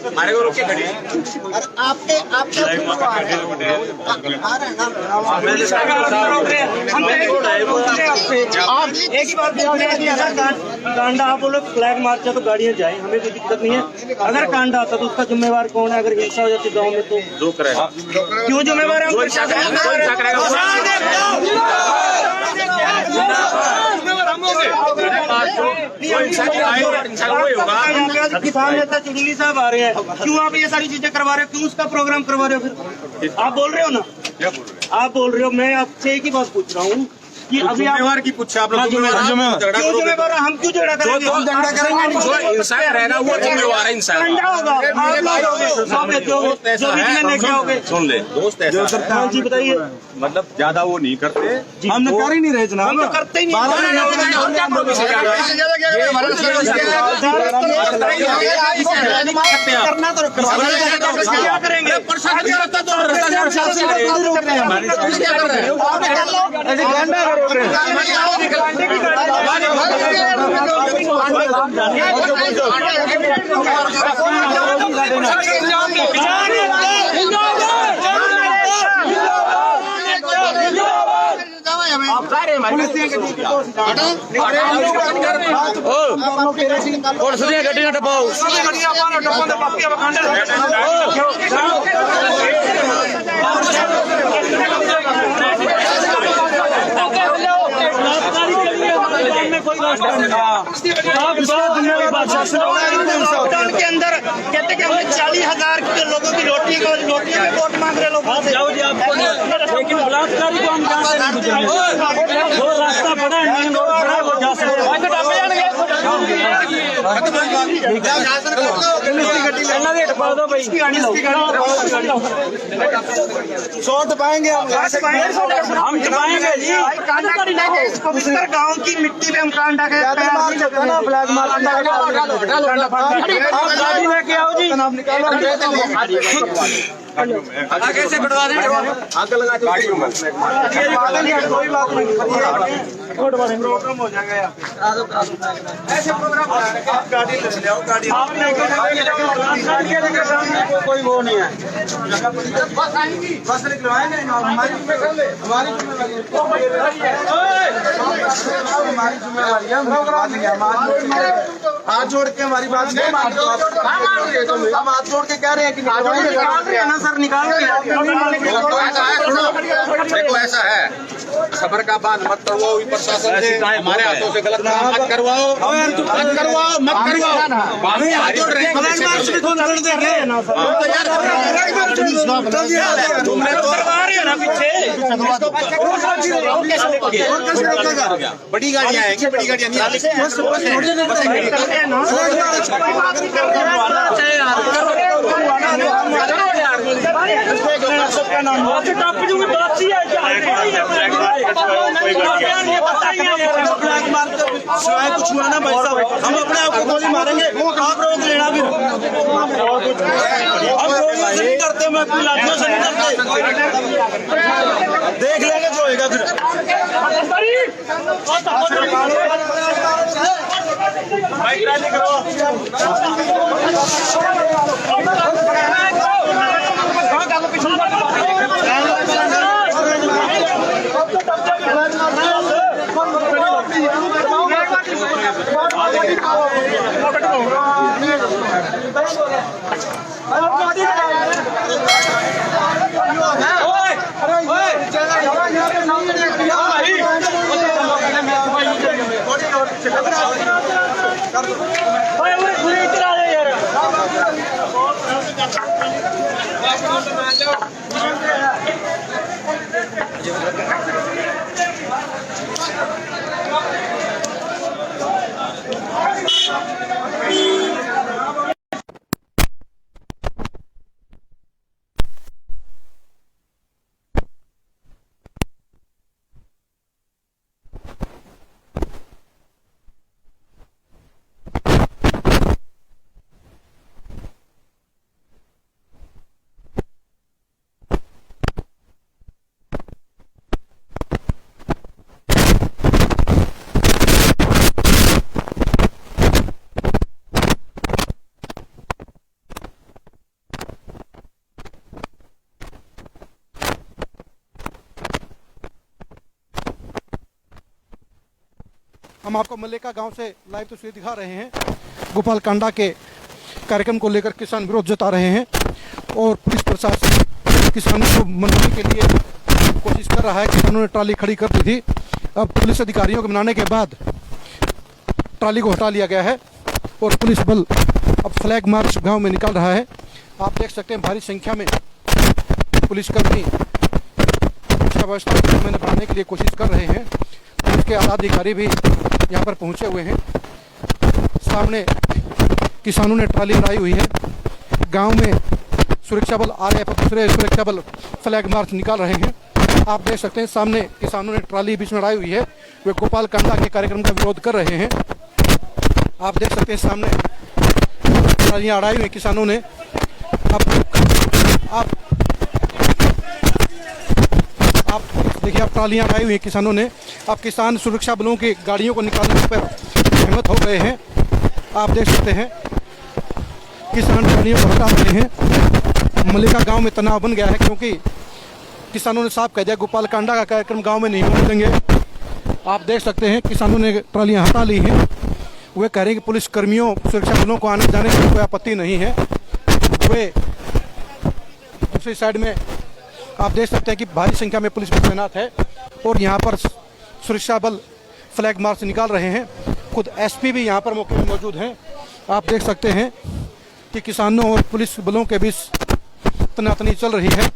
हमारे को रोके खड़ी आपके आप एक ही बात कांडा आप बोलो फ्लैग मार्च तो गाड़ियां जाए, हमें कोई दिक्कत नहीं है। अगर कांडा आता तो उसका जिम्मेवार कौन है? अगर हिंसा हो जाती गाँव में तो जो करेगा क्यों जिम्मेवार है? किसान नेता चुड़ैली साहब आ रहे हैं, क्यों आप ये सारी चीजें करवा रहे हो? क्यों उसका प्रोग्राम करवा रहे हो? फिर आप बोल रहे हो ना, आप बोल रहे हो। मैं आपसे एक ही बात पूछ रहा हूँ कि अभी जिम्मेवार की पूछा आप लोग, क्यों जिम्मेवार? हम क्यों झगड़ा करेंगे? जो इंसान रहेगा वो जिम्मेवार है। इंसान ठंडा होगा, आप लोग होगे, जो भी लेके आओगे। सुन ले दोस्त, ऐसा हाँ जी बताइए। मतलब ज्यादा वो नहीं करते, हम कर ही नहीं रहे जनाब, हम तो करते ही नहीं। करना तो क्या करेंगे? के अंदर कहते कि हमने 40,000 के लोगों की रोटियां में वोट मांग रहे लोगों से। लेकिन बलात्कारी को हम जा सकते हैं, वो रास्ता बड़ा है, मेन रोड बड़ा है, वो जा सकते हैं। शॉट पाएंगे हम टपाएंगे जी। गाँव की मिट्टी में हम कांडा के फ्लैग मार गाड़ी लेके आओ जी। कैसे बढ़वा दें? आग लगा कोई बात नहीं, प्रोग्राम हो जाएगा यार। ऐसे प्रोग्राम गाड़ी ले आओ, गाड़ी कोई वो नहीं है। बस निकलवाएंगे, हमारी जिम्मेवारी है, हाथ जोड़ के हमारी बात नहीं मान रहे। हम हाथ जोड़ के कह रहे हैं कि निकाल रहे हैं ना सर, निकाल रहे हैं। देखो ऐसा है, खबर का बात मत करवाओ प्रशासन से, हमारे हाथों से गलत काम मत करवाओ, मत करवाओ। हाथ जोड़ रहे हैं बड़ी गाड़ियाँ आएंगी, बड़ी गाड़ियाँ नहीं आएंगी। सिवाय कुछ हुआ ना भाई साहब, हम अपने आप को गोली मारेंगे, आप रोक लेना। फिर हम गोलियों से नहीं करते, मैं अपनी लाठियों से नहीं करते, देख लेंगे जो होगा फिर। हम आपको मल्लिका गांव से लाइव तस्वीर दिखा रहे हैं। गोपाल कांडा के कार्यक्रम को लेकर किसान विरोध जता रहे हैं और पुलिस प्रशासन किसानों को मनाने के लिए कोशिश कर रहा है। किसानों ने ट्राली खड़ी कर दी थी, अब पुलिस अधिकारियों को मनाने के बाद ट्राली को हटा लिया गया है और पुलिस बल अब फ्लैग मार्च गांव में निकाल रहा है। आप देख सकते हैं भारी संख्या में पुलिसकर्मी सुरक्षा व्यवस्था को बढ़ाने के लिए कोशिश कर रहे हैं। पुलिस के आला अधिकारी भी यहाँ पर पहुँचे हुए हैं। सामने किसानों ने ट्राली लगाई हुई है। गांव में सुरक्षा बल आ रहे हैं, दूसरे सुरक्षा बल फ्लैग मार्च निकाल रहे हैं। आप देख सकते हैं सामने किसानों ने ट्राली बीच में लगाई हुई है, वे गोपाल कांडा के कार्यक्रम का विरोध कर रहे हैं। आप देख सकते हैं सामने ट्रालियां अड़ाई हुई किसानों ने। आप देखिए, आप ट्रालियां अड़ाई हुई किसानों ने। अब किसान सुरक्षा बलों की गाड़ियों को निकालने पर हिम्मत हो गए हैं। आप देख सकते हैं किसान ट्रालियों को हटा रहे हैं। मल्लिका गांव में तनाव बन गया है क्योंकि किसानों ने साफ कह दिया गोपाल कांडा का कार्यक्रम गांव में नहीं होने देंगे। आप देख सकते हैं किसानों ने ट्रालियां हटा ली हैं। वे कह रहे हैं कि पुलिस कर्मियों सुरक्षा बलों को आने जाने की कोई आपत्ति नहीं है। वे दूसरी साइड में आप देख सकते हैं कि भारी संख्या में पुलिस तैनात है और यहाँ पर सुरक्षा बल फ्लैग मार्च निकाल रहे हैं। खुद एसपी भी यहाँ पर मौके में मौजूद हैं। आप देख सकते हैं कि किसानों और पुलिस बलों के बीच तनातनी चल रही है।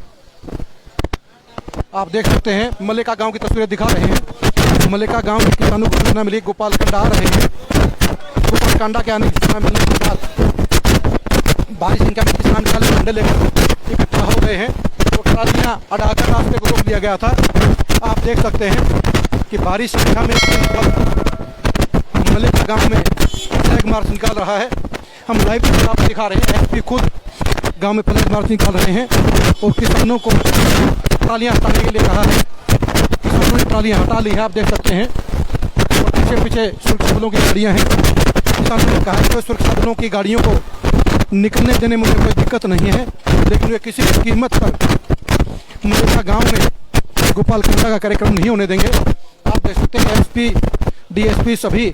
आप देख सकते हैं मल्लिका गांव की तस्वीरें दिखा रहे हैं। मल्लिका गांव के किसानों को सूचना मिली गोपाल कांडा आ रहे हैं। गोपाल कांडा के आने की सूचना मिलने के बाद भारी संख्या में किसान काले झंडे लेकर इकट्ठा हो गए हैं और ट्रालियां अड़ाकर रास्ते को रोक लिया गया था। आप देख सकते हैं कि भारी संख्या में मल्लिका गांव में फ्लैग मार्च निकाल रहा है। हम लाइव आपको दिखा रहे हैं। एसपी खुद गांव में फ्लैग मार्च निकाल रहे हैं और किसानों को ट्रालियां हटाने के लिए कहा है। किसानों ने ट्रालियां हटा ली है, आप देख सकते हैं। और पीछे पीछे सुरक्षा बलों की गाड़ियां हैं। किसानों ने कहा है कि सुरक्षा बलों की गाड़ियों को निकलने देने में कोई दिक्कत नहीं है, लेकिन वे किसी भी कीमत पर मल्लिका गांव में गोपाल कांडा का कार्यक्रम नहीं होने देंगे। आप देख सकते हैं एसपी डीएसपी सभी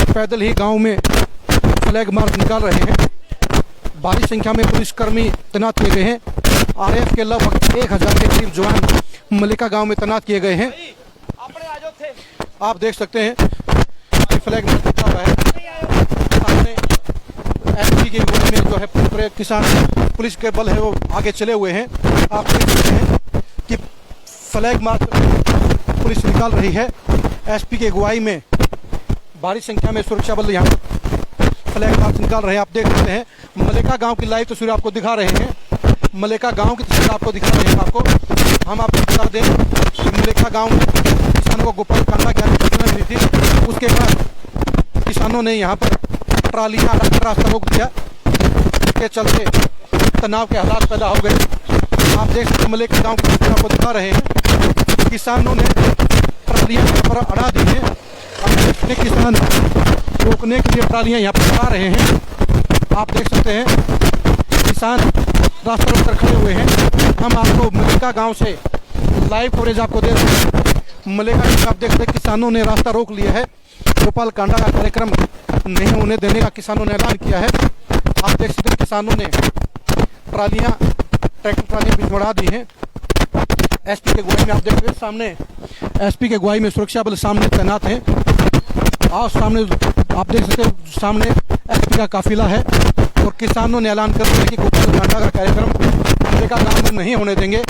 पैदल ही गांव में फ्लैग मार्च निकाल रहे हैं। भारी संख्या में पुलिसकर्मी तैनात किए गए हैं। आरएएफ के लगभग 1000 के करीब जवान मल्लिका गांव में तैनात किए गए हैं। आप देख सकते हैं कि फ्लैग मार्च निकला हुआ है। सामने एसपी के गोली में जो है पूरे किसान पुलिस के बल है वो आगे चले हुए हैं। आप देख सकते हैं कि फ्लैग मार्च पुलिस निकाल रही है। एसपी की अगुवाई में भारी संख्या में सुरक्षा बल यहाँ फ्लैग मार्च निकाल रहे हैं। आप देख सकते हैं मल्लिका गांव की लाइव तस्वीर आपको दिखा रहे हैं। मल्लिका गांव की तस्वीर आपको दिखा रहे हैं। हम आपको बता दें कि मल्लिका गांव में किसानों को गोपाल कांडा की सूचना मिली थी। उसके बाद किसानों ने यहाँ पर ट्रालियां अड़ाकर रास्ता रोक दिया, जिसके चलते तनाव के हालात पैदा हो गए। आप देख सकते हैं मल्लिका गांव की तस्वीर आपको दिखा रहे हैं। किसानों ने ट्रालियां यहाँ पर अड़ा दी हैं। किसान रोकने के लिए ट्रालियां यहाँ पर अड़ा रहे हैं। आप देख सकते हैं किसान रास्ता रोक कर खड़े हुए हैं। हम आपको मल्लिका गांव से लाइव कवरेज आपको दे रहे हैं। मल्लिका गांव आप देख सकते हैं किसानों ने रास्ता रोक लिया है। गोपाल कांडा का कार्यक्रम नहीं होने देने का किसानों ने ऐलान किया है। आप देख सकते हैं किसानों ने ट्रालियां ट्रैक्टर ट्रालियां बीच बढ़ा दी हैं। एसपी के अगुवाई में आप देख रहे हैं सामने एसपी के अगुवाई में सुरक्षा बल सामने तैनात हैं। और सामने आप देख सकते हैं सामने एसपी का काफिला है और किसानों ने ऐलान कर दिया कि गोपाल कांडा का कार्यक्रम मल्लिका गांव में नहीं होने देंगे।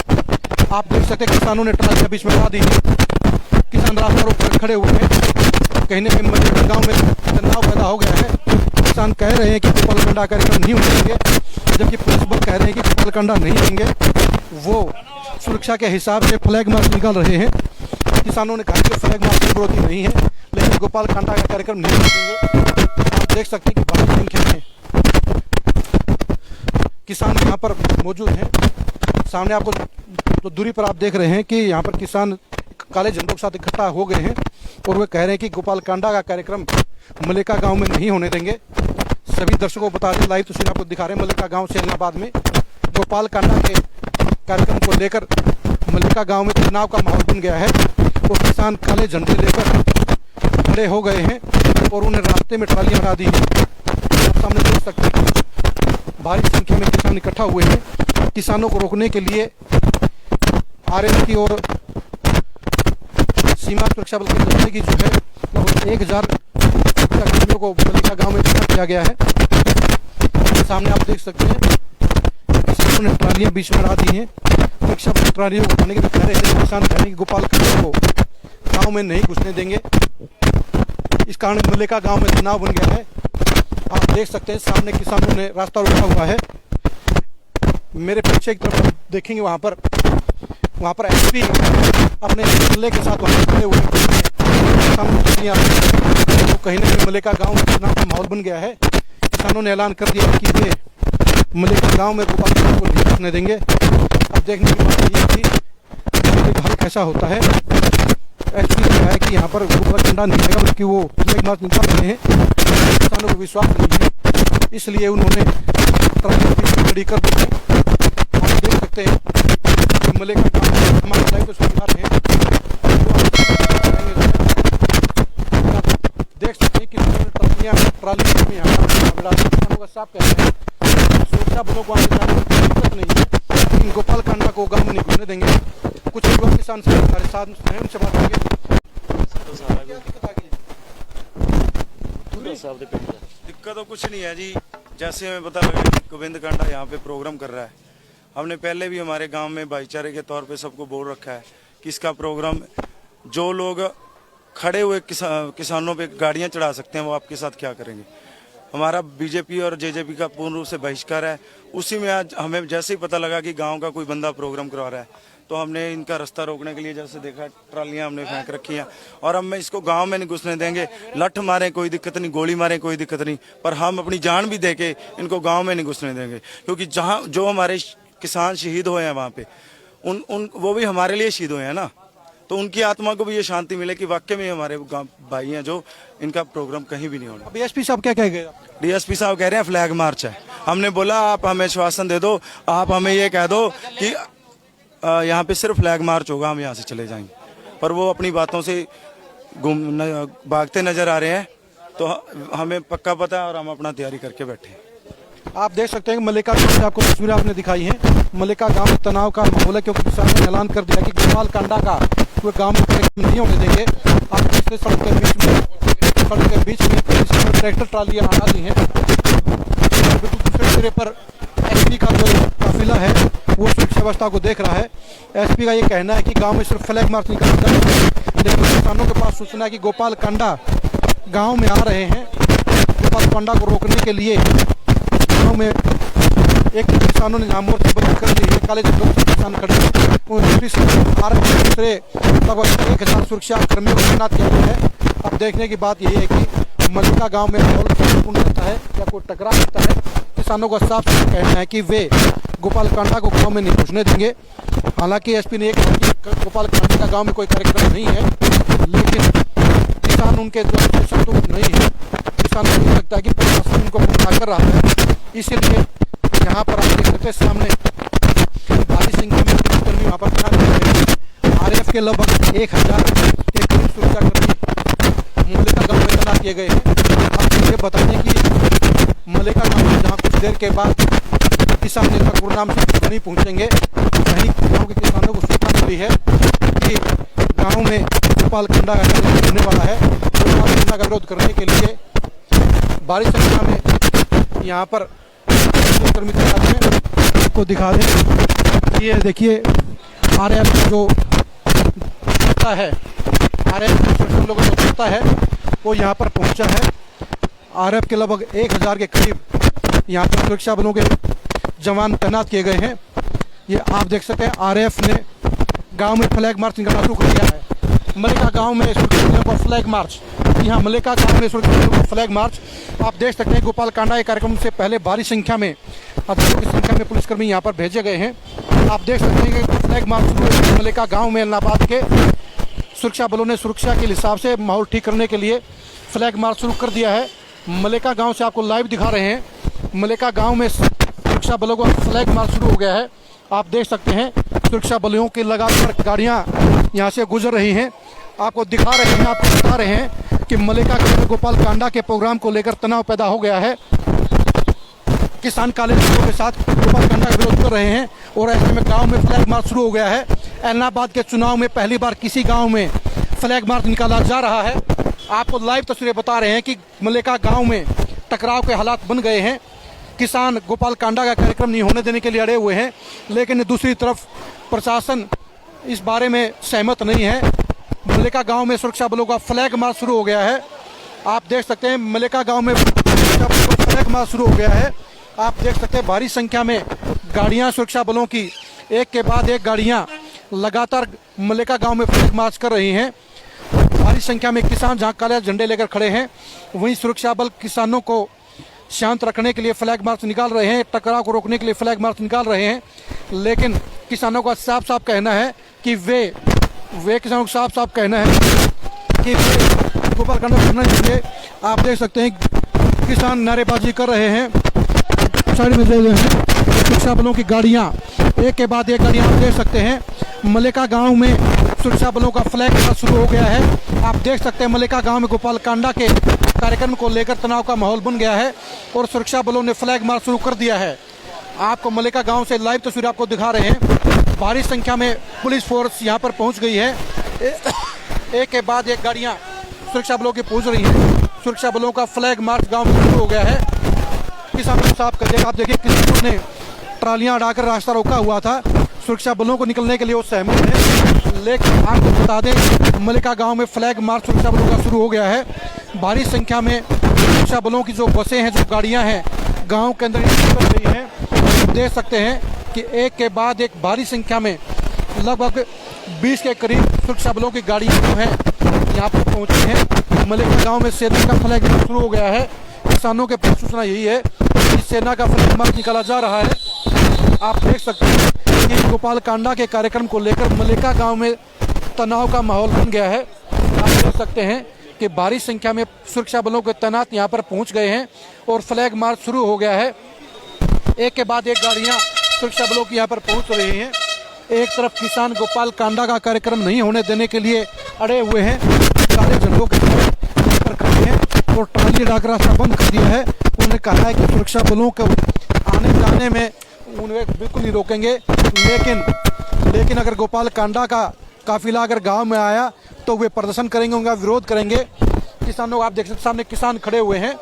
आप देख सकते हैं किसानों ने ट्रालियां बीच में लगा दी है। किसान रास्ता रोक कर खड़े हुए हैं। कहीं न कहीं मल्लिका गांव में तनाव पैदा हो गया है। किसान कह रहे हैं कि गोपाल कांडा कार्यक्रम नहीं होने देंगे, जबकि पुलिस बल कह रहे हैं कि गोपाल कांडा नहीं देंगे। वो सुरक्षा के हिसाब से फ्लैग मार्च निकाल रहे हैं। किसानों ने कहा कि फ्लैग मार्च की विरोधी नहीं है, लेकिन गोपाल कांडा का कार्यक्रम नहीं देंगे। आप देख सकते हैं कि बड़ी संख्या में किसान यहाँ पर मौजूद हैं। सामने आपको तो दूरी पर आप देख रहे हैं कि यहाँ पर किसान काले झंडों के साथ इकट्ठा हो गए हैं और वे कह रहे हैं कि गोपाल कांडा का कार्यक्रम मल्लिका गांव में नहीं होने देंगे। सभी दर्शकों को बता दें, लाइव तस्वीर आपको दिखा रहे हैं मल्लिका गांव से इलाहाबाद में गोपाल कांडा के कार्यक्रम को लेकर मल्लिका गांव में तनाव का माहौल बन गया है और किसान काले झंडे लेकर खड़े हो गए हैं और उन्हें रास्ते में ट्रालियां हटा दी हैं। आप सामने देख सकते हैं भारी संख्या में किसान इकट्ठा हुए हैं। किसानों को रोकने के लिए आरएफ की और सीमा सुरक्षा बल की तरफ की जो है लगभग 1000 कर्मियों को मलिका गांव में इकट्ठा किया गया है। सामने आप देख सकते हैं किसानों ने ट्रालियां बीच में हटा दी हैं। सुरक्षा बल ट्रालियों को उठाने के लिए कह रहे थे, किसान कह रहे हैं कि गोपाल कंडा को गांव में नहीं घुसने देंगे। इस कारण मलिका गांव में तनाव बन गया है। आप देख सकते हैं सामने किसानों ने रास्ता रोका हुआ है। मेरे पीछे की तरफ देखेंगे वहां पर एसपी अपने जिले के साथ वहां खड़े हुए हैं। तो कहीं ना कहीं मलिका गांव में तनाव का माहौल बन गया है। किसानों ने ऐलान कर दिया कि वे मलिका गांव में गोपाल कंडा को नहीं घुसने देंगे। अब देखने की बात यही है कि हल कैसा होता है। एसपी ने कहा है कि यहाँ पर गोपाल कंडा नहीं आएगा, बल्कि वो फ्लैग मार्च निकाल रहे हैं। किसानों को विश्वास नहीं है, इसलिए उन्होंने खड़ी कर दी है। आप देख सकते हैं कि मलिका गांव में हमारे लाइव तो दिखा रहे हैं। देख सकते हैं कि ट्राली में यहाँ किसानों का साफ कहना है सुरक्षा बलों को आगे जाने में कोई दिक्कत नहीं है, लेकिन गोपाल कंडा को गांव में नहीं घुसने देंगे। कुछ युवा किसान हमारे साथ उनसे बात करेंगे। दिक्कत तो कुछ नहीं है जी, जैसे हमें पता लगा कि गोविंद कांडा यहाँ पे प्रोग्राम कर रहा है। हमने पहले भी हमारे गांव में भाईचारे के तौर पे सबको बोल रखा है कि इसका प्रोग्राम जो लोग खड़े हुए किसानों पे गाड़ियाँ चढ़ा सकते हैं वो आपके साथ क्या करेंगे। हमारा बीजेपी और जेजेपी का पूर्ण रूप से बहिष्कार है। उसी में आज हमें जैसे ही पता लगा कि गांव का कोई बंदा प्रोग्राम करवा रहा है तो हमने इनका रास्ता रोकने के लिए जैसे देखा ट्रालियां हमने फेंक रखी हैं और हम इसको गांव में नहीं घुसने देंगे। लठ मारें कोई दिक्कत नहीं, गोली मारें कोई दिक्कत नहीं, पर हम अपनी जान भी देके इनको गांव में नहीं घुसने देंगे। क्योंकि जहां जो हमारे किसान शहीद हुए हैं वहाँ पे उन वो भी हमारे लिए शहीद हुए हैं ना, तो उनकी आत्मा को भी ये शांति मिले कि वाकई में हमारे भाई हैं जो इनका प्रोग्राम कहीं भी नहीं होना। डीएसपी साहब क्या कह गए? डीएसपी साहब कह रहे हैं फ्लैग मार्च है। हमने बोला आप हमें आश्वासन दे दो, आप हमें ये कह दो कि यहाँ पे सिर्फ फ्लैग मार्च होगा, हम यहाँ से चले जाएंगे, पर वो अपनी बातों से भागते नजर आ रहे हैं। तो हमें पक्का पता है और हम अपना तैयारी करके बैठे हैं। आप देख सकते हैं कि मलिका गांव से आपको तस्वीरें आपने दिखाई हैं। मलिका गांव में तनाव का माहौल है क्योंकि किसानों ने ऐलान कर दिया कि गोपाल कंडा का कोई गांव में कार्यक्रम नहीं होने देंगे। आप पिछले सड़क के बीच में ट्रैक्टर ट्रालियां हटा दी हैं। बिल्कुल दूसरे सिरे पर एसपी का जो काफिला है वो सुरक्षा व्यवस्था को देख रहा है। एसपी का ये कहना है कि गांव में सिर्फ फ्लैग मार्च निकाला जाए, लेकिन किसानों के पास सूचना है कि गोपाल कंडा गांव में आ रहे हैं। गोपाल कंडा को रोकने के लिए गांव में एक किसानों ने मोर्चा बंद कर ली है। काले जो किसान खड़े हैं दूसरे लगभग 1000 सुरक्षा कर्मियों को तैनात किया गया है। अब देखने की बात यही है कि मलिका गांव में माहौल शांतिपूर्ण रहता है या कोई टकराव होता है। किसानों का साफ साफ कहना है कि वे गोपाल कंडा को गांव में नहीं घुसने देंगे। हालांकि एसपी ने कहा कि गोपाल कंडा का गांव में कोई कार्यक्रम नहीं है, लेकिन किसान उनके द्वारा संतुष्ट नहीं है। किसानों को लगता है कि प्रशासन उनको गुमराह कर रहा है। इसीलिए यहाँ पर आप देख सकते हैं सामने भारी संख्या में पुलिसकर्मी वहाँ पर तैनात किए गए हैं। आरएएफ के लगभग 1000 के करीब सुरक्षाकर्मी मलिका गांव में तैनात किए गए हैं। आप ये बता दें कि मलिका गांव में जहाँ कुछ देर के बाद किसान नेता गुरुनाम से नहीं पहुँचेंगे, वहीं गाँव के किसानों को सूचना मिली है कि गाँव में गोपाल कंडा होने वाला है। गोपाल कंडा का विरोध करने के लिए भारी संख्या में यहाँ पर कर्मी तैनात हैं। आपको दिखा दें, ये देखिए आरएएफ जो होता है, आरएएफ लोगों को होता है वो यहाँ पर पहुँचा है। आरएएफ के लगभग 1000 के करीब यहाँ पर सुरक्षा बलों के जवान तैनात किए गए हैं। ये आप देख सकते हैं आरएएफ ने गांव में फ्लैग मार्च निकालना शुरू कर दिया है। मलिका गांव में सुरक्षा पर फ्लैग मार्च, यहाँ मलिका गांव में सुरक्षा फ्लैग मार्च आप देख सकते हैं। गोपाल कंडा के कार्यक्रम से पहले भारी संख्या में, हजारों की संख्या में पुलिसकर्मी यहाँ पर भेजे गए हैं। आप देख सकते हैं कि फ्लैग मार्च शुरू मलिका गांव में इलाहाबाद के सुरक्षा बलों ने सुरक्षा के हिसाब से माहौल ठीक करने के लिए फ्लैग मार्च शुरू कर दिया है। मलिका गांव से आपको लाइव दिखा रहे हैं। मलिका गांव में सुरक्षा बलों का फ्लैग मार्च शुरू हो गया है। आप देख सकते हैं सुरक्षा बलों की लगातार गाड़ियां यहां से गुजर रही हैं। आपको दिखा रहे हैं, आपको बता रहे हैं कि मलेका गांव में गोपाल कांडा के प्रोग्राम को लेकर तनाव पैदा हो गया है। किसान काले झंडों के साथ गोपाल कांडा का विरोध कर रहे हैं और ऐसे में गांव में फ्लैग मार्च शुरू हो गया है। ऐलनाबाद के चुनाव में पहली बार किसी गांव में फ्लैग मार्च निकाला जा रहा है। आपको लाइव तस्वीरें बता रहे हैं कि मलेका गांव में टकराव के हालात बन गए हैं। किसान गोपाल कांडा का कार्यक्रम नहीं होने देने के लिए अड़े हुए हैं, लेकिन दूसरी तरफ प्रशासन इस बारे में सहमत नहीं है। मलेका गांव में सुरक्षा बलों का फ्लैग मार्च शुरू हो गया है। आप देख सकते हैं मलेका गांव में सुरक्षा बलों का फ्लैग मार्च शुरू हो गया है। आप देख सकते हैं भारी संख्या में गाड़ियां सुरक्षा बलों की एक के बाद एक गाड़ियां लगातार मलेका गांव में फ्लैग मार्च कर रही हैं। भारी संख्या में किसान जहां काले झंडे लेकर खड़े हैं, वहीं सुरक्षा बल किसानों को शांत रखने के लिए फ्लैग मार्च निकाल रहे हैं, टकराव को रोकने के लिए फ्लैग मार्च निकाल रहे हैं। लेकिन किसानों का साफ साफ कहना है कि वे किसानों का साफ साफ कहना है कि वे गोपाल कांडा करना चाहिए। आप देख सकते हैं किसान नारेबाजी कर रहे हैं। साइड में दे रहे हैं सुरक्षा बलों की गाड़ियां एक के बाद एक गाड़ियां आप देख सकते हैं। मलेका गांव में सुरक्षा बलों का फ्लैग मार्च शुरू हो गया है। आप देख सकते हैं मलेका गांव में गोपाल कांडा के कार्यक्रम को लेकर तनाव का माहौल बन गया है और सुरक्षा बलों ने फ्लैग मार्च शुरू कर दिया है। आपको मलेका गांव से लाइव तस्वीर आपको दिखा रहे हैं। भारी संख्या में पुलिस फोर्स यहां पर पहुंच गई है। एक के बाद एक गाड़ियां सुरक्षा बलों की पहुंच रही हैं। सुरक्षा बलों का फ्लैग मार्च गाँव में शुरू हो गया है। किसानों साफ कर देगा। आप देखिए किसानों ने ट्रालियां अड़ाकर रास्ता रोका हुआ था। सुरक्षा बलों को निकलने के लिए वो सहमत है, लेकिन आपको बता दें मलेका गांव में फ्लैग मार्च सुरक्षा बलों का शुरू हो गया है। भारी संख्या में सुरक्षा बलों की जो बसें हैं, जो गाड़ियां हैं, गांव के अंदर निकल रही हैं। देख सकते हैं कि एक के बाद एक भारी संख्या में लगभग 20 के करीब सुरक्षा बलों की गाड़ियां जो हैं यहाँ पर पहुँची हैं। मलेका गाँव में सेना का फ्लैग मार्च शुरू हो गया है। किसानों के पास सूचना यही है कि सेना का फ्लैग मार्च निकाला जा रहा है। आप देख सकते हैं कि गोपाल कांडा के कार्यक्रम को लेकर मलेका गांव में तनाव का माहौल बन गया है। आप देख सकते हैं कि भारी संख्या में सुरक्षा बलों के तैनात यहां पर पहुंच गए हैं और फ्लैग मार्च शुरू हो गया है। एक के बाद एक गाड़ियां सुरक्षा बलों की यहां पर पहुंच रही हैं। एक तरफ किसान गोपाल कांडा का कार्यक्रम नहीं होने देने के लिए अड़े हुए हैं, काले झंडों के पर खड़े हैं और ट्राली डाकर रास्ता बंद कर दिया है। उन्होंने कहा है कि सुरक्षा बलों को आने जाने में उन्हें बिल्कुल नहीं रोकेंगे, लेकिन अगर गोपाल कांडा का काफिला अगर गांव में आया तो वे प्रदर्शन करेंगे, उनका विरोध करेंगे। किसानों आप देख सकते सामने किसान खड़े हुए हैं।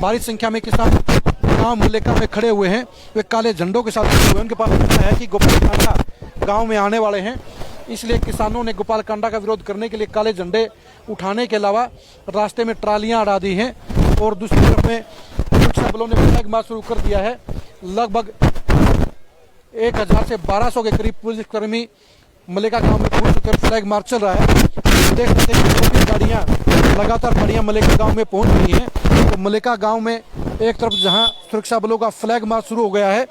भारी संख्या में किसान गांव मलेका में खड़े हुए हैं। वे काले झंडों के साथ खड़े हुए हैं। उनके पास सूचना है कि गोपाल कांडा गाँव में आने वाले हैं, इसलिए किसानों ने गोपाल कांडा का विरोध करने के लिए काले झंडे उठाने के अलावा रास्ते में ट्रालियाँ अड़ा दी हैं और दूसरी तरफ में सुरक्षा बलों ने फ्लैग मार्च शुरू कर दिया है। लगभग 1000 से 1200 के करीब पुलिसकर्मी मलेका गांव में पहुंच चुके। फ्लैग मार्च चल रहा है। देख सकते हैं कि गाड़ियां लगातार गाड़ियां मलेका गांव में पहुंच रही हैं। तो मलेका गांव में एक तरफ जहां सुरक्षा बलों का फ्लैग मार्च शुरू हो गया है,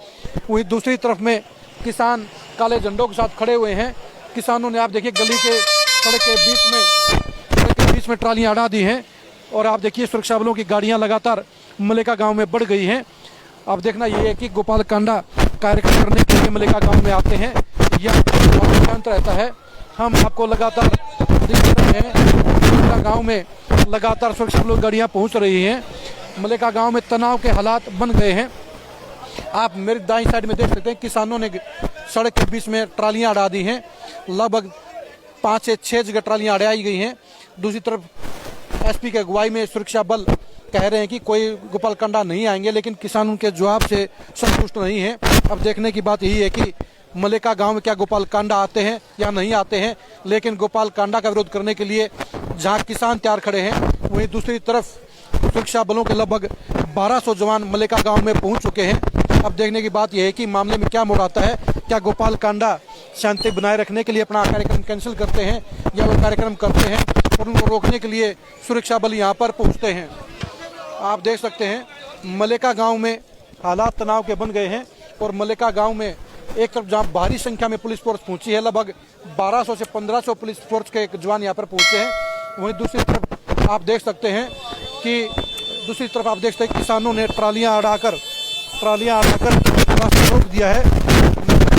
वहीं दूसरी तरफ में किसान काले झंडों के साथ खड़े हुए हैं। किसानों ने आप देखिए गली के सड़क के बीच में ट्रालियाँ अड़ा दी हैं और आप देखिए सुरक्षा बलों की गाड़ियाँ लगातार मलेका गाँव में बढ़ गई हैं। अब देखना ये है कि गोपाल कांडा कार्यक्रम करने के लिए मलेका गांव में आते हैं या शांत रहता है। हम आपको लगातार दिखा रहे हैं मलेका गांव में लगातार सुरक्षा बलों गाड़ियां पहुंच रही हैं। मलेका गांव में तनाव के हालात बन गए हैं। आप मेरी दाईं साइड में देख सकते हैं किसानों ने सड़क के बीच में ट्रालियां अड़ा दी हैं। लगभग 5 से 6 जगह ट्रालियां अड़ाई गई हैं। दूसरी तरफ एसपी की अगुवाई में सुरक्षा बल कह रहे हैं कि कोई गोपाल कांडा नहीं आएंगे, लेकिन किसान उनके जवाब से संतुष्ट नहीं है। अब देखने की बात यही है कि मलेका गांव में क्या गोपाल कांडा आते हैं या नहीं आते हैं। लेकिन गोपाल कांडा का विरोध करने के लिए जहां किसान तैयार खड़े हैं, वहीं दूसरी तरफ सुरक्षा बलों के लगभग 1200 जवान मलेका गांव में पहुंच चुके हैं। अब देखने की बात यह है कि मामले में क्या मोड़ आता है। क्या गोपाल कांडा शांति बनाए रखने के लिए अपना कार्यक्रम कैंसिल करते हैं या वो कार्यक्रम करते हैं और उनको रोकने के लिए सुरक्षा बल यहाँ पर पहुँचते हैं। आप देख सकते हैं मलेका गांव में हालात तनाव के बन गए हैं और मलेका गांव में एक तरफ जहां भारी संख्या में पुलिस फोर्स पहुंची है, लगभग 1200 से 1500 पुलिस फोर्स के जवान यहां पर पहुंचे हैं, वहीं दूसरी तरफ आप देख सकते हैं किसानों ने ट्रालियां अड़ाकर रास्ता रोक दिया है।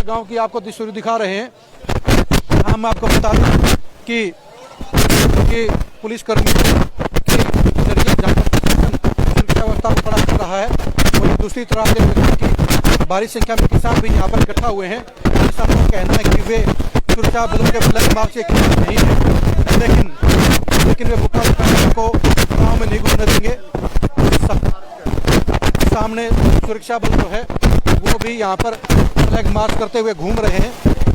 गांव की आपको तस्वीर दिखा रहे हैं। हम आपको बता दें कि पुलिसकर्मी दूसरी तरफ देख सकते हैं कि भारी संख्या में किसान भी यहाँ पर इकट्ठा हुए हैं। किसानों का कहना है कि वे सुरक्षा बलों के फ्लैग मार्च के खिलाफ नहीं है, लेकिन वे गोपाल कांडा को गाँव में नहीं घुसने देंगे। सामने सुरक्षा बल जो है वो भी यहाँ पर फ्लैग मार्च करते हुए घूम रहे हैं।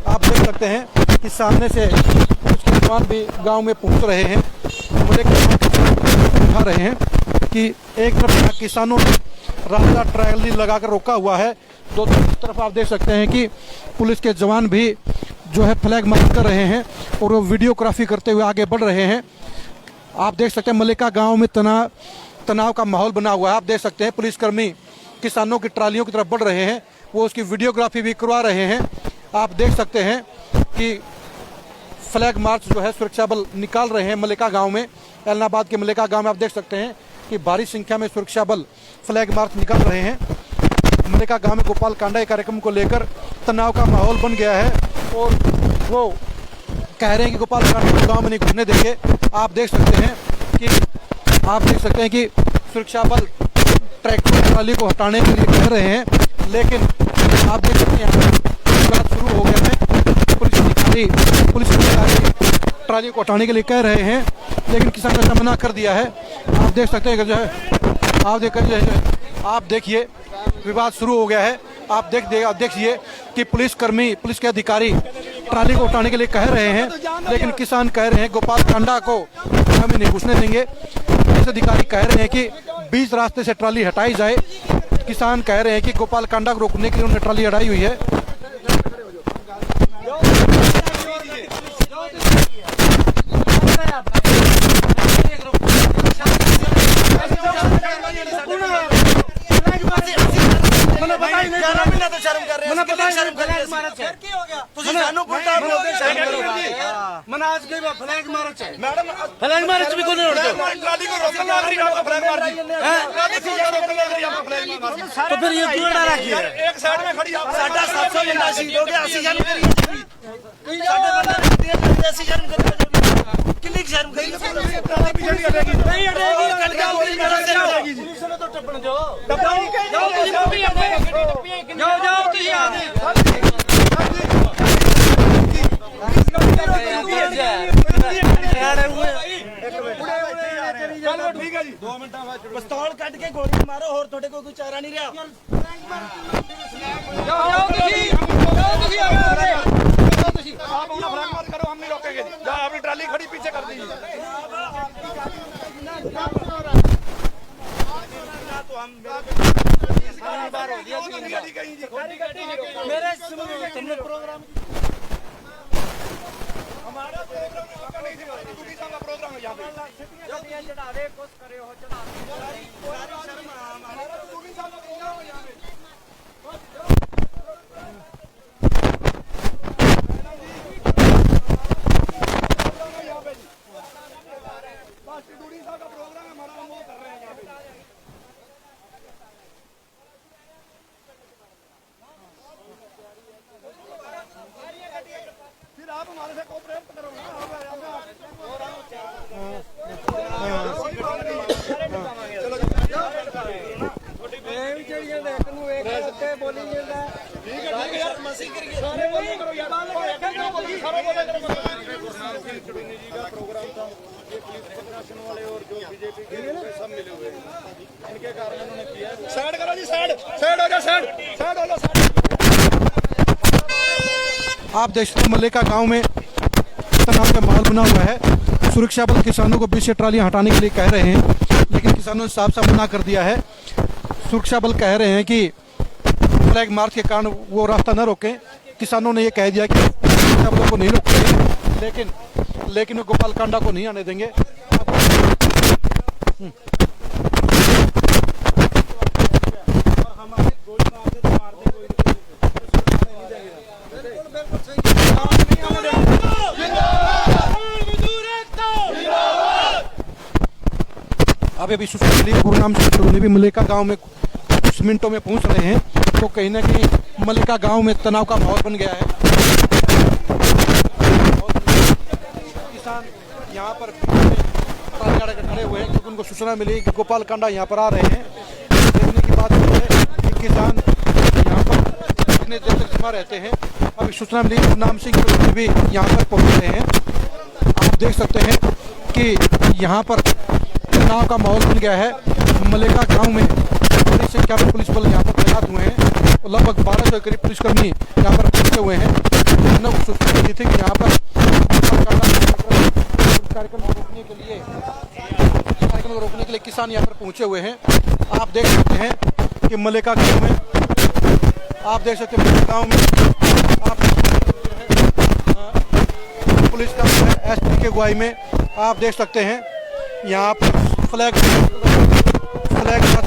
आप देख सकते हैं कि सामने से कुछ जवान भी गांव में पहुंच रहे हैं, उठा रहे हैं कि एक तरफ किसानों ने रास्ता ट्रायली लगाकर रोका हुआ है, दूसरी तरफ आप देख सकते हैं कि पुलिस के जवान भी जो है फ्लैग मार्च कर रहे हैं और वो वीडियोग्राफी करते हुए आगे बढ़ रहे हैं। आप देख सकते हैं मलिका गाँव में तनाव का माहौल बना हुआ है। आप देख सकते हैं पुलिसकर्मी किसानों की ट्रालियों की तरफ बढ़ रहे हैं, वो उसकी वीडियोग्राफी भी करवा रहे हैं। आप देख सकते हैं कि फ्लैग मार्च जो है सुरक्षा बल निकाल रहे हैं मलिका गांव में। एलनाबाद के मलिका गांव में आप देख सकते हैं कि भारी संख्या में सुरक्षा बल फ्लैग मार्च निकाल रहे हैं। मलिका गांव में गोपाल कांडा कार्यक्रम को लेकर तनाव का माहौल बन गया है और वो कह रहे हैं कि गोपाल कांडा को गाँव में नहीं घुसने देंगे। आप देख सकते हैं कि सुरक्षा बल ट्रैक्टर ट्राली को हटाने के लिए कह रहे हैं, लेकिन आप देख सकते हैं यहाँ पर शुरू हो गया है। पुलिस अधिकारी ट्राली को हटाने के लिए कह रहे हैं, लेकिन किसान ने मना कर दिया है। आप देख सकते हैं कि जो है आप देखिए विवाद शुरू हो गया है। आप देखिए कि पुलिस के अधिकारी ट्राली को उठाने के लिए कह रहे हैं, लेकिन किसान कह रहे हैं गोपाल कांडा को हम नहीं घुसने देंगे। पुलिस अधिकारी कह रहे हैं कि बीच रास्ते से ट्राली हटाई जाए। किसान कह रहे हैं कि गोपाल कांडा को रोकने के लिए उन्होंने ट्राली हटाई हुई है। फ्लैग मार्च भी कोने उड़ते तो फिर ये क्यों डाला किया एक साइड में खड़ी 750 झंडा सीट हो गया 80 जन कितनी शर्म गई नहीं हटेगी पुलिस ने तो टप्पण ठीक है जी 2 मिनट पिस्तौल कट के गोली मारो और थोड़े कोई चारा नहीं रहा आप अपना फ्लैग मार्च करो, हम नहीं रोकेंगे। जाओ अपनी ट्राली खड़ी पीछे कर दीजिए तो हम बार हो गया मेरे तुमने प्रोग्राम हमारा प्रोग्राम नहीं थी का प्रोग्राम है यहाँ पे चढ़ा रहे कुछ करे हो चढ़ा शर्म हमारा प्रोग्राम है यहाँ पे आप हमारे से कोऑपरेट करो ना प्रोग्राम था ये पुलिस प्रशासन वाले और जो बीजेपी के सब मिले हुए इनके कारण उन्होंने किया। साइड करो जी, साइड हो जाओ, साइड हो जाओ। आप देख सकते हैं मलिका गांव में तनाव का माहौल बना हुआ है। सुरक्षा बल किसानों को बीच से ट्रालियां हटाने के लिए कह रहे हैं, लेकिन किसानों ने साफ मना कर दिया है। सुरक्षा बल कह रहे हैं कि फ्लैग मार्च के कारण वो रास्ता न रोकें। किसानों ने ये कह दिया कि सुरक्षा बलों को नहीं रोकेंगे, लेकिन वो गोपाल कांडा को नहीं आने देंगे। अभी सुशील गुरुनाम से भी मलिका गांव में कुछ मिनटों में पहुंच रहे हैं, तो कहीं ना कहीं मलिका गांव में तनाव का माहौल बन गया है। किसान यहाँ पर खड़े हुए हैं क्योंकि उनको सूचना मिली कि गोपाल कांडा यहाँ पर आ रहे हैं। देखने की बात है कि किसान यहाँ पर कितने देर तक जमा रहते हैं। अभी सूचना मिली गुरनाम सिंह भी यहाँ पर पहुँच रहे हैं। आप देख सकते हैं कि यहाँ पर तनाव का माहौल बन गया है। मलेका गांव में बड़ी संख्या में पुलिस बल यहाँ पर तैनात हुए हैं और लगभग 1200 के करीब पुलिसकर्मी यहाँ पर पहुँचे हुए हैं। हमने सूचना दी थी कि यहाँ पर कार्यक्रम को रोकने के लिए किसान यहाँ पर पहुँचे हुए हैं। आप देख सकते हैं कि मलेका गाँव में आप देख सकते हैं गाँव में आप पुलिस का एसपी के अगुवाई में आप देख सकते हैं यहाँ पर फ्लैग है। आप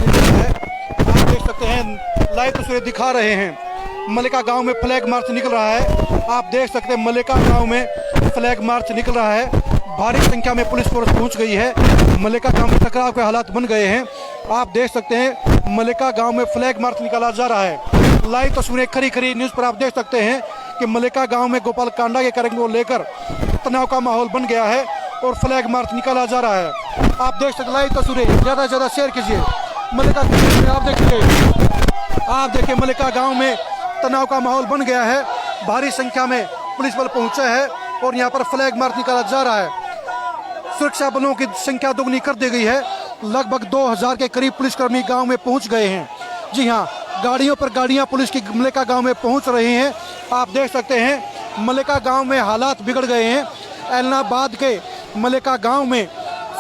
देख सकते हैं लाइव तस्वीरें दिखा रहे हैं। मलेका गांव में फ्लैग मार्च निकल रहा है। आप देख सकते हैं मलेका गांव में फ्लैग मार्च निकल रहा है। भारी संख्या में पुलिस फोर्स पहुंच गई है। मलेका गांव में टकराव के हालात बन गए हैं। आप देख सकते हैं मलेका गांव में फ्लैग मार्च निकाला जा रहा है। लाइव तस्वीरें खरी खरी न्यूज़ पर आप देख सकते हैं कि मलेका गांव में गोपाल कांडा के कार्यक्रम को लेकर तनाव का माहौल बन गया है और फ्लैग मार्च निकाला जा रहा है। आप देख सकते लाइव तस्वीरें ज़्यादा से ज़्यादा शेयर कीजिए। मलेका आप देखिए मलेका गांव में तनाव का माहौल बन गया है। भारी संख्या में पुलिस बल पहुंचे हैं और यहां पर फ्लैग मार्च निकाला जा रहा है। सुरक्षा बलों की संख्या दोगुनी कर दी गई है। लगभग 2000 के करीब पुलिसकर्मी गांव में पहुंच गए हैं। जी हां, गाड़ियों पर गाड़ियां पुलिस की मलेका गांव में पहुंच रही हैं। आप देख सकते हैं मलेका गांव में हालात बिगड़ गए हैं। ऐलनाबाद के मलेका गांव में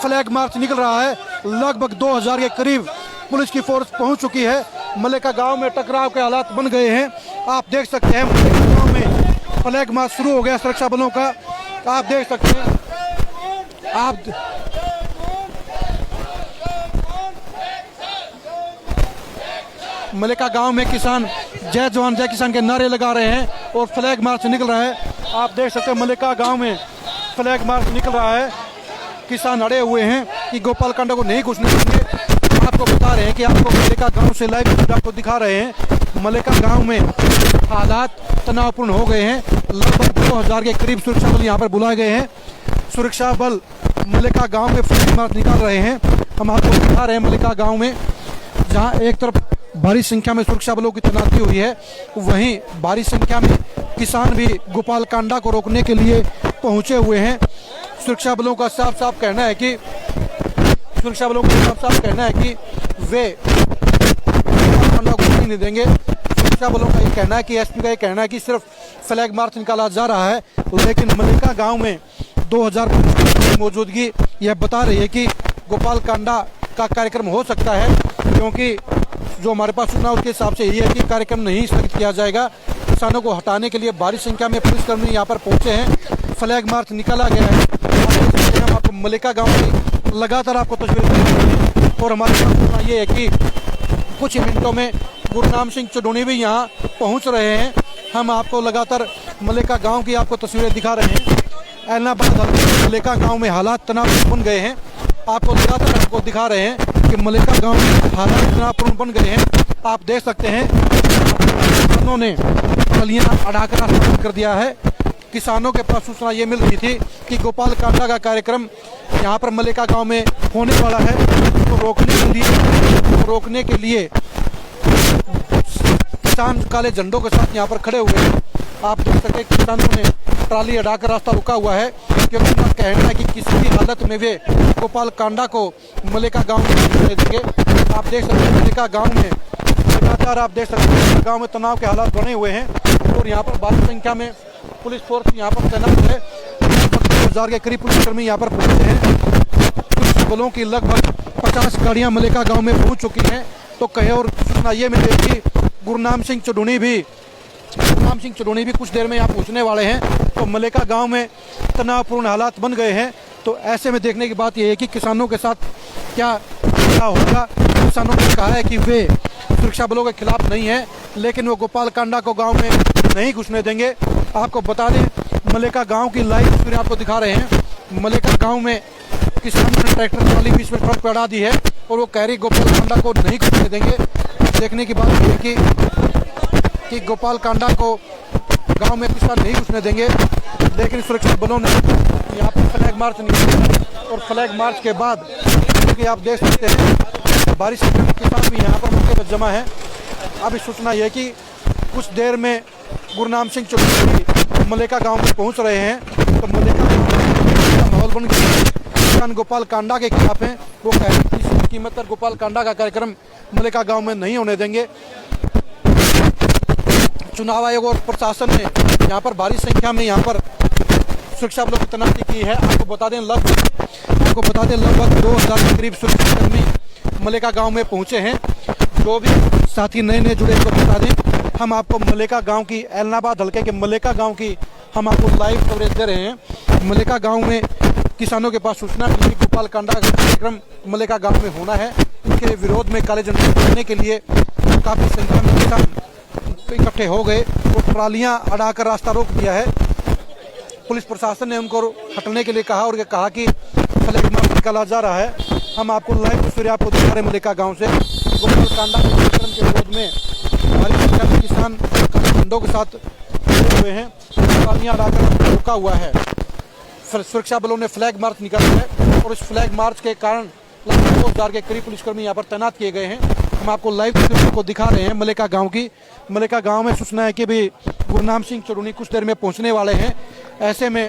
फ्लैग मार्च निकल रहा है। लगभग 2000 के करीब पुलिस की फोर्स पहुंच चुकी है। मलेका गांव में टकराव के हालात बन गए हैं। आप देख सकते हैं मलेका गांव में फ्लैग मार्च शुरू हो गया सुरक्षा बलों का। आप देख सकते हैं मलेका गांव में किसान जय जवान जय किसान के नारे लगा रहे हैं और फ्लैग मार्च निकल रहा है। आप देख सकते हैं मलेका गांव में फ्लैग मार्च निकल रहा है। किसान अड़े हुए हैं कि गोपाल कांडा को नहीं घुसने देंगे। आपको बता रहे हैं कि आपको मलेका गांव से लाइव आपको दिखा रहे हैं। मलेका गांव में हालात तनावपूर्ण हो गए हैं। लगभग 2000 के करीब सुरक्षा बल यहां पर बुलाए गए हैं। सुरक्षा बल मलेका गांव में फ्लैग मार्च निकाल रहे हैं। हम आपको दिखा रहे हैं मलेका गांव में जहां एक तरफ भारी संख्या में सुरक्षा बलों की तैनाती हुई है, वहीं भारी संख्या में किसान भी गोपाल कांडा को रोकने के लिए पहुंचे हुए हैं। सुरक्षा बलों का साफ साफ कहना है कि वे गोपाल कांडा को नहीं देंगे। सुरक्षा बलों का ये कहना है कि एसपी का ये कहना है कि सिर्फ फ्लैग मार्च निकाला जा रहा है, लेकिन मलेका गांव में 2000 पुलिस की मौजूदगी यह बता रही है कि गोपाल कांडा का कार्यक्रम हो सकता है, क्योंकि जो हमारे पास सूचना उसके हिसाब से यही है कि कार्यक्रम नहीं स्थगित किया जाएगा। किसानों को हटाने के लिए भारी संख्या में पुलिसकर्मी यहाँ पर पहुंचे हैं। फ्लैग मार्च निकाला गया है। हम आपको मलेका गांव की लगातार आपको तस्वीरें दे रहे हैं और हमारे पास सूचना ये है कि कुछ ही मिनटों में गुरनाम सिंह चडोनी भी यहाँ पहुँच रहे हैं। हम आपको लगातार मलेका गाँव की आपको तस्वीरें दिखा रहे हैं। ऐलनाबाद मलेका गाँव में हालात तनाव बन गए हैं। आपको लगातार आपको दिखा रहे हैं कि मलेका गांव में हालात तनावपूर्ण बन गए हैं। आप देख सकते हैं किसानों ने गलियां अड़ाकर रास्ता बंद कर दिया है। किसानों के पास सूचना ये मिल रही थी कि गोपाल कांडा का कार्यक्रम यहाँ पर मलेका गांव में होने वाला है, तो रोकने के लिए किसान काले झंडों के साथ यहाँ पर खड़े हुए हैं। आप देख सकते हैं किसानों ने ट्राली अड़ाकर रास्ता रुका हुआ है, क्योंकि उनका कहना है कि किसी भी हालत में वे गोपाल कांडा को मलेका गांव में नहीं देंगे। आप देख सकते हैं मलेका गांव में लगातार आप देख सकते हैं गांव में तनाव के हालात बने हुए हैं और यहाँ पर भारी संख्या में पुलिस फोर्स यहाँ पर तैनात है। 2000 के करीब पुलिसकर्मी यहाँ पर पहुँचे हैं। पुलिस बलों की लगभग 50 गाड़ियाँ मलेका गाँव में पहुँच चुकी हैं। तो कहे और सूचना ये मिली कि गुरनाम सिंह चडोनी भी कुछ देर में यहाँ पहुँचने वाले हैं। तो मलेका गांव में तनावपूर्ण हालात बन गए हैं। तो ऐसे में देखने की बात यह है कि किसानों के साथ क्या होगा। किसानों ने कहा है कि वे सुरक्षा बलों के खिलाफ नहीं है, लेकिन वो गोपाल कांडा को गांव में नहीं घुसने देंगे। आपको बता दें मलेका गांव की लाइव तस्वीरें आपको दिखा रहे हैं। मलेका गांव में किसानों ने ट्रैक्टर ट्राली बीच में सड़क पर अड़ा दी है और वो कह रही गोपाल कांडा को नहीं घुसने देंगे। देखने की बात यह है कि गोपाल कांडा को गांव में किसान नहीं घुसने देंगे, लेकिन सुरक्षा बलों ने यहाँ पर फ्लैग मार्च निकाला और फ्लैग मार्च के बाद क्योंकि आप देख सकते हैं बारिश के किसान भी यहाँ पर मौके पर जमा है। अभी सूचना यह कि कुछ देर में गुरनाम सिंह चौधरी मलेका गांव में पहुंच रहे हैं। तो मलेका गांव का माहौल बन गया। किसान गोपाल कांडा के खिलाफ हैं। वो कह रहे हैं कि किसी कीमत पर गोपाल कांडा का कार्यक्रम मलेका गांव में नहीं होने देंगे। चुनाव आयोग और प्रशासन ने यहाँ पर भारी संख्या में यहाँ पर सुरक्षा बलों की तैनाती की है। आपको बता दें लगभग 2000 के करीब सुरक्षाकर्मी मलेका गांव में पहुंचे हैं। जो भी साथी नए जुड़े को बता दें, हम आपको मलेका गांव की, ऐलनाबाद हल्के के मलेका गांव की हम आपको लाइव कवरेज दे रहे हैं। मलेका गांव में किसानों के पास सूचना मिली कि गोपाल कांडा का कार्यक्रम मलेका गांव में होना है। इनके विरोध में काले झंडे दिखाने के लिए काफ़ी संख्या में किसान इकट्ठे हो गए और ट्रालियां अड़ाकर रास्ता रोक दिया है। पुलिस प्रशासन ने उनको हटने के लिए कहा और कहा कि फ्लैग मार्च निकाला जा रहा है। हम आपको लाइव तस्वीरें आपको दिखा रहे हैं मलेका गांव से। गोपाल कांडा के कार्यक्रम के विरोध में भारी संख्या में किसान झंडों के साथ जुड़े हुए हैं। ट्रालियां अड़ाकर रोका हुआ है। सुरक्षा बलों ने फ्लैग मार्च निकाला है और इस फ्लैग मार्च के कारण लगभग 2000 के करीब पुलिसकर्मी यहाँ पर तैनात किए गए हैं। हम आपको लाइव तस्वीरों को दिखा रहे हैं मलेका गांव की। मलेका गांव में सूचना है कि भी गुरनाम सिंह चौधरी कुछ देर में पहुंचने वाले हैं। ऐसे में